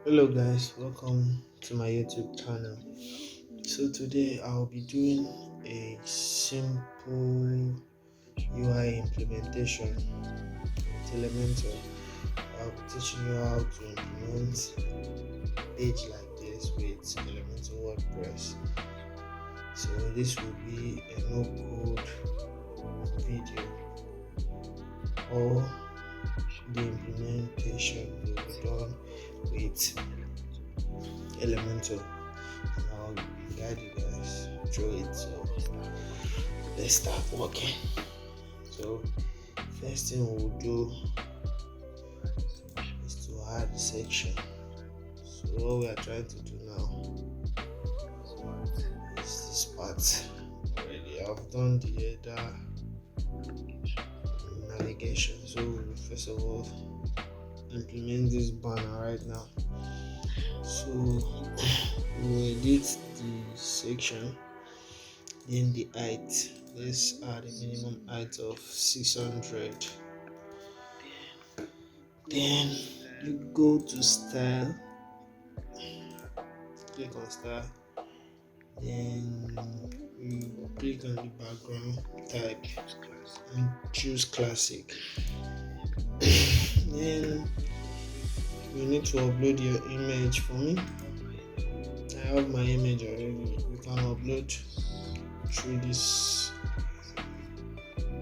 Hello guys, welcome to my YouTube channel. So today I'll be doing a simple UI implementation with Elementor. I'll be teaching you how to implement a page like this with Elementor WordPress. So this will be a no-code video, or the implementation will be done with Elementor. I'll guide you guys through it. So let's start working. So first thing we'll do is to add a section. So what we are trying to do now is this part already. I've done the header navigation. So first of all, implement this banner right now. So we edit the section, then the height. Let's add a minimum height of 600. Then you go to style, click on style, then you click on the background type and choose classic. Then you need to upload your image. For me, I have my image already. You can upload through this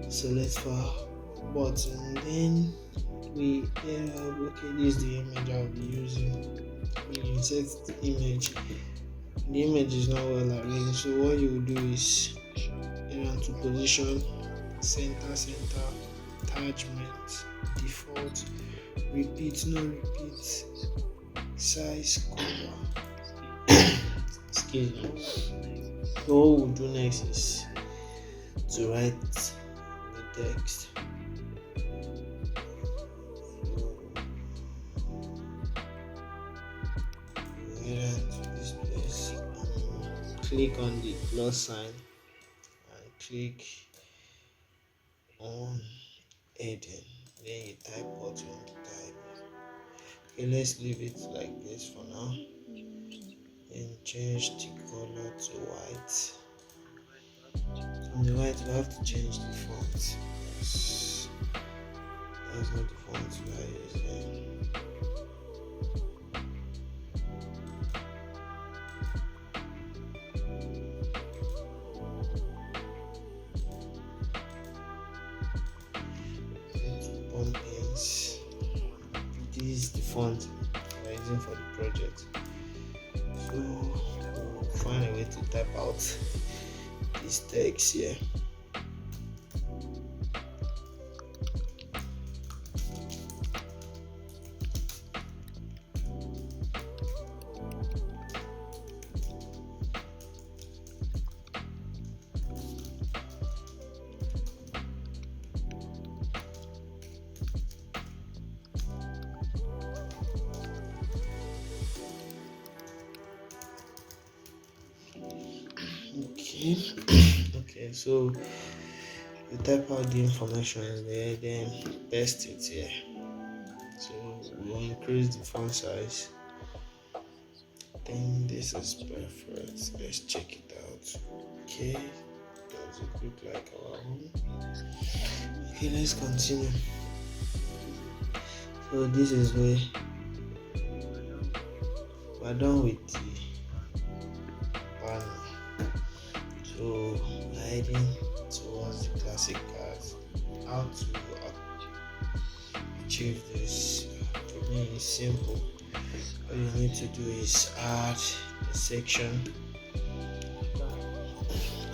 select file button. Then we okay, this is the image I'll be using. We insert the image. The image is not well arranged, so what you will do is to position, center, attachment, default, repeat, no repeat, size, color. Excuse me. So what we'll do next is to write the text. To this place, click on the plus sign and click on heading. Then you type what you want to type. Okay, let's leave it like this for now. Then change the color to white. From the white, we have to change the font. Yes. That's not the font we are using. Pumpkins. This is the font we're using for the project. So we'll find a way to type out this text here. Okay. Okay, so you type out the information there, then paste it here. So we'll increase the font size. Then this is perfect. Let's check it out. Okay, does it look like our own? Okay, let's continue. So this is where we're done with the banner. So heading towards the classic cards. How to achieve this? For me, it's simple. All you need to do is add a section.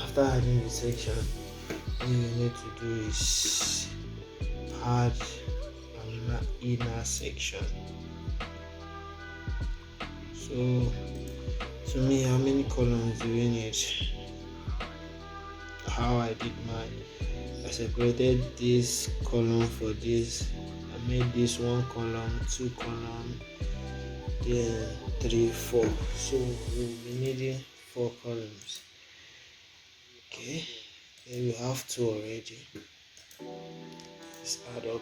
After adding the section, all you need to do is add an inner section. So to me, how many columns do we need? How I did mine, I separated this column for this. I made this one column, two column, then 3, 4. So we'll be needing 4 columns. Okay, then we have 2 already. Let's add up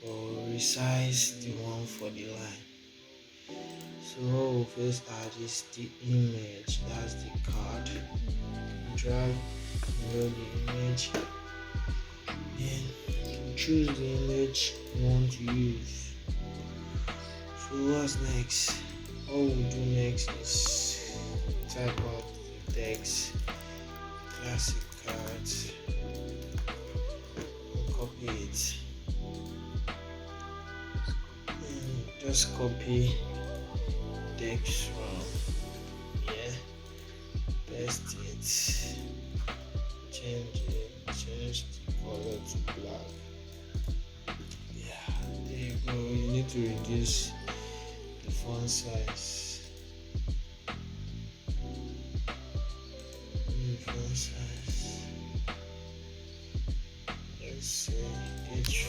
or resize the one for the line. So what we'll first add is the image, that's the card. Drag below the image, then choose the image you want to use. So what's next? What we'll do next is type out the text, classic cards, and copy it. And just copy text from here, paste it, change the color to black. Yeah, there you go. You need to reduce the font size. Let's say H4.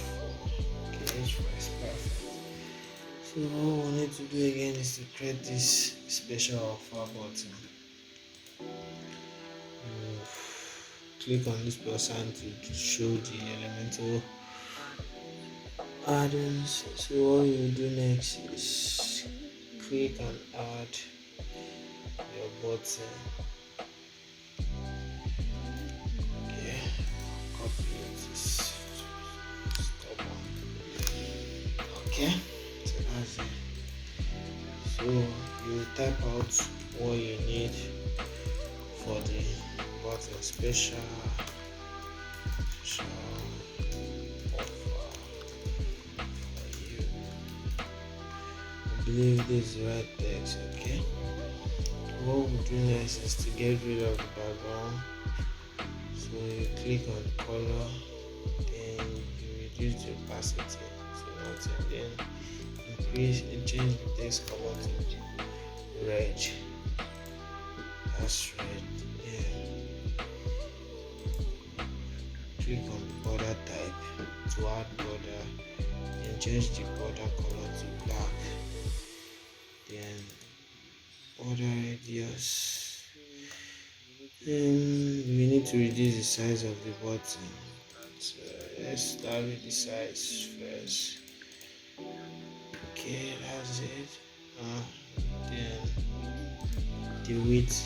Okay, H4 is perfect. So what we need to do again is to create this special offer button. You click on this plus sign to show the Elementor add-ons. So what you do next is click and add your button. Okay, copy it. Stubborn. Okay, so that's it. So you type out what you need for the button, special offer for you. I believe this is the right text. Okay, what we do next is to get rid of the background. So you click on color, then you reduce the opacity to nothing, then increase and change the text color to red. That's red. Then click on the border type to add border, then change the border color to black, then border radius. Then we need to reduce the size of the button. So let's start with the size first. Okay, that's it. Then the width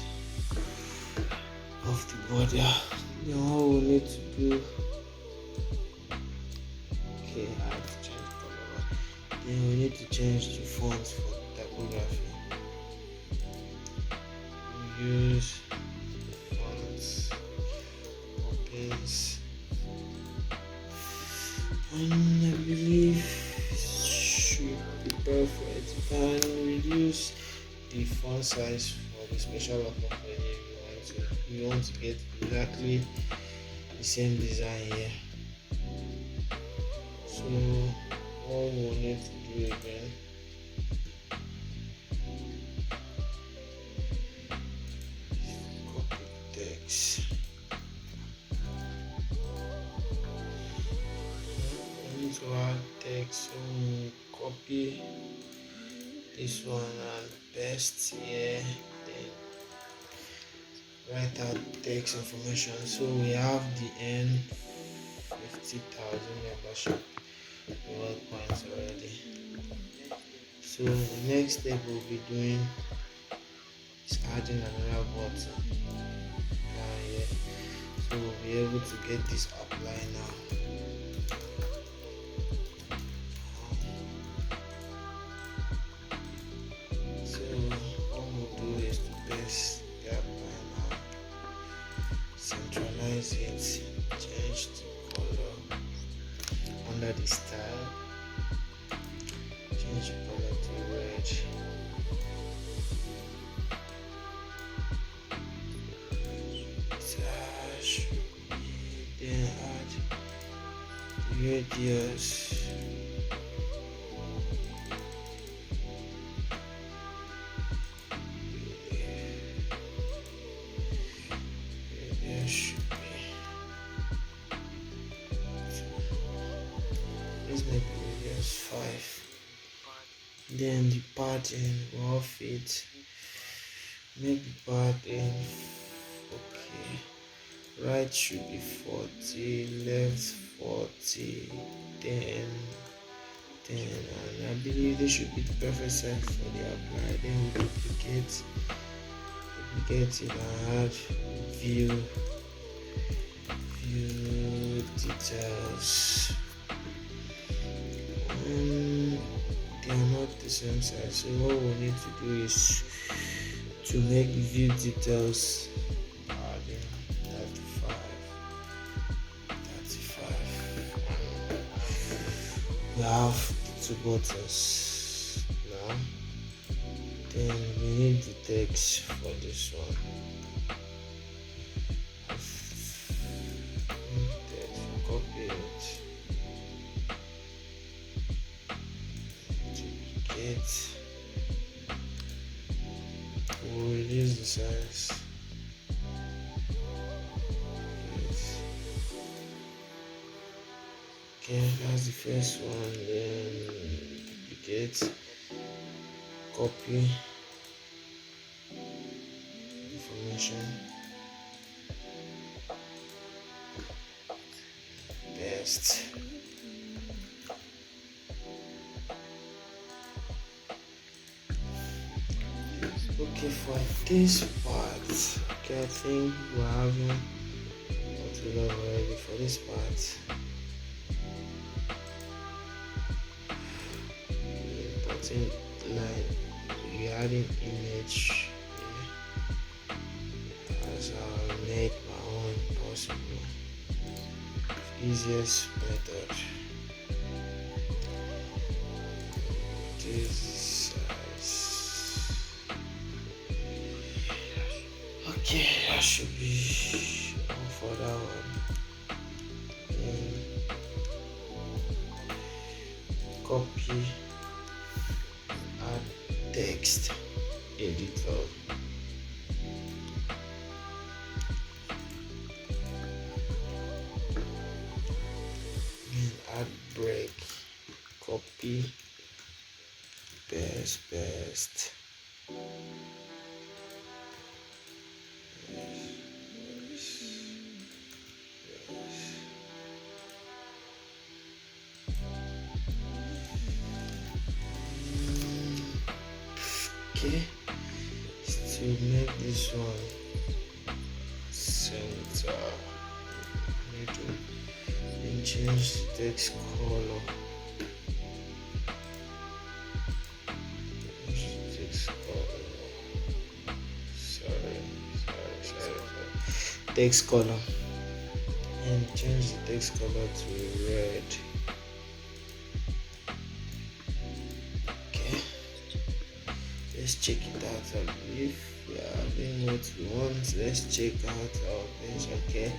of the border. Then what we need to do. Okay, I have to change color. Then we need to change the font for typography. We use fonts, opens, and I believe should be perfect. You can reduce the font size for the special offer if you want to get exactly the same design here. So what we need to do again, copy the text. We need to add text, so we copy this one and paste here, then write out text information. So we have the N 50,000 membership reward points already. So the next step we'll be doing is adding another button down here. So we'll be able to get this apply now. So what we'll do is to paste the apply now, centralize it, change the color under the style, change the color to red. Then add the radius. Should be. Let's make the radius 5. Then the pattern will fit. Make the pattern okay. Right should be 40, left 40, then Then and I believe this should be the perfect size for the apply. Then we duplicate it and add view details. They are not the same size, so what we need to do is to make view details adding 35. We have two buttons now. Then we need the text for this one. Copy it, duplicate. We'll reduce the size. Okay, that's the first one. Then duplicate, copy information, paste. Okay, for this part, okay, I think we're having what we love already for this part. Importing line, we're adding image as I made my own possible. Easiest method. This size. Okay, that should be all for that one. Then copy, add text editor. Add break, copy, paste. Okay, to make this one center, I need to change the text color. Text color, and change the text color to red. Okay, let's check it out. I believe we are having what we want. Let's check out our page. Okay,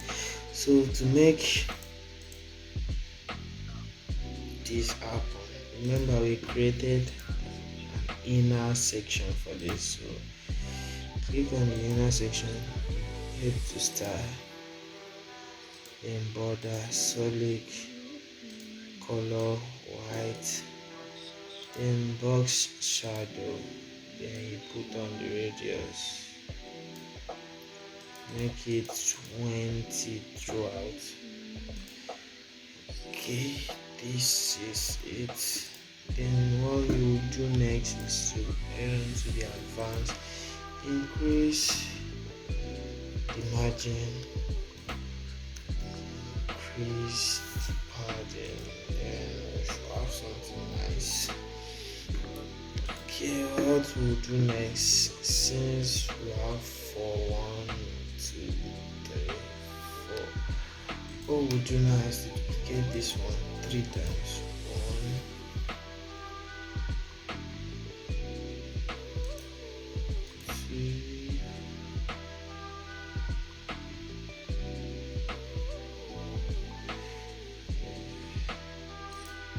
so to make this happen, remember we created an inner section for this. So click on the inner section, head to style, then border solid color white, then box shadow, then you put on the radius, make it 20 throughout. Okay, this is it. Then what you will do next is to head into the advanced, increase the margin, increase the padding, and we should have something nice. Okay, what we'll do next, since we have 4, 1, 2, 3, 4, what we'll do now is to duplicate this one 3 times. 1, 2,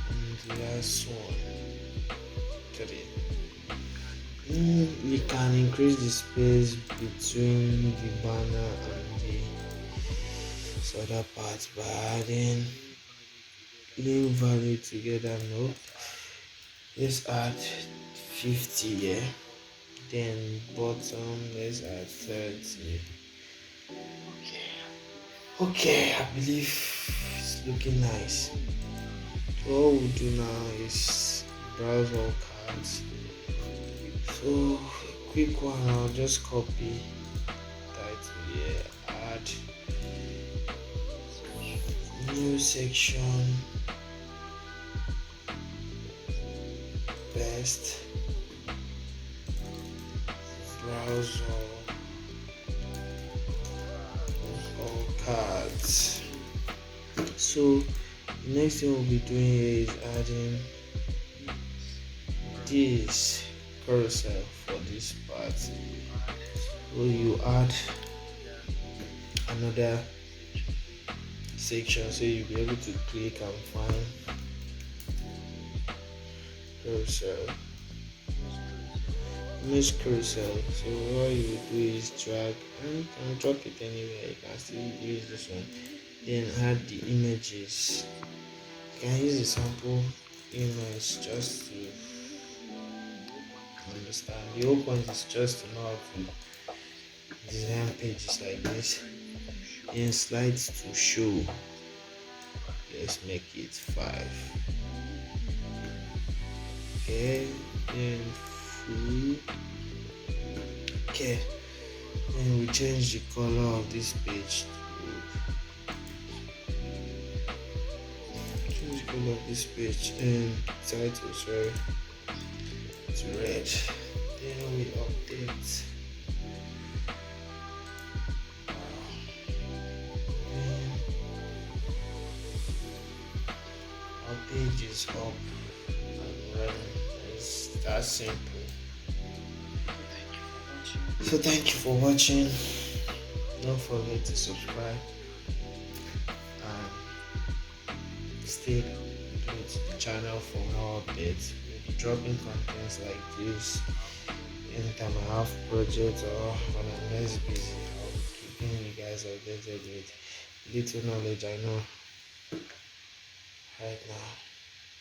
and the last one 3. We can increase the space between the banner and the other part by adding link value together. No, let's add 50 here. Then bottom, let's add 30. Okay, I believe it's looking nice. So what we'll do now is browse all cards. So a quick one, I'll just copy title here, add new section, best, browse all cards. So the next thing we'll be doing here is adding this carousel for this part. So you add another section so you'll be able to click and find carousel, image carousel. So what you will do is drag and drop it anywhere. You can still use this one, then add the images. You can use a sample image just to understand. The whole point is just to know how to design pages like this, and slides to show. Let's make it 5. Okay, then full. Okay, then we change the color of this page and title, sorry, to red. Then we update. Our page is up and running. It's that simple. So thank you for watching. Don't forget to subscribe and stay with the channel for more updates. We'll be dropping contents like this anytime I have projects or when I'm less busy. I'll be keeping you guys updated with little knowledge I know right now.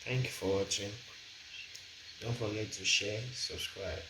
Thank you for watching. Don't forget to share, subscribe.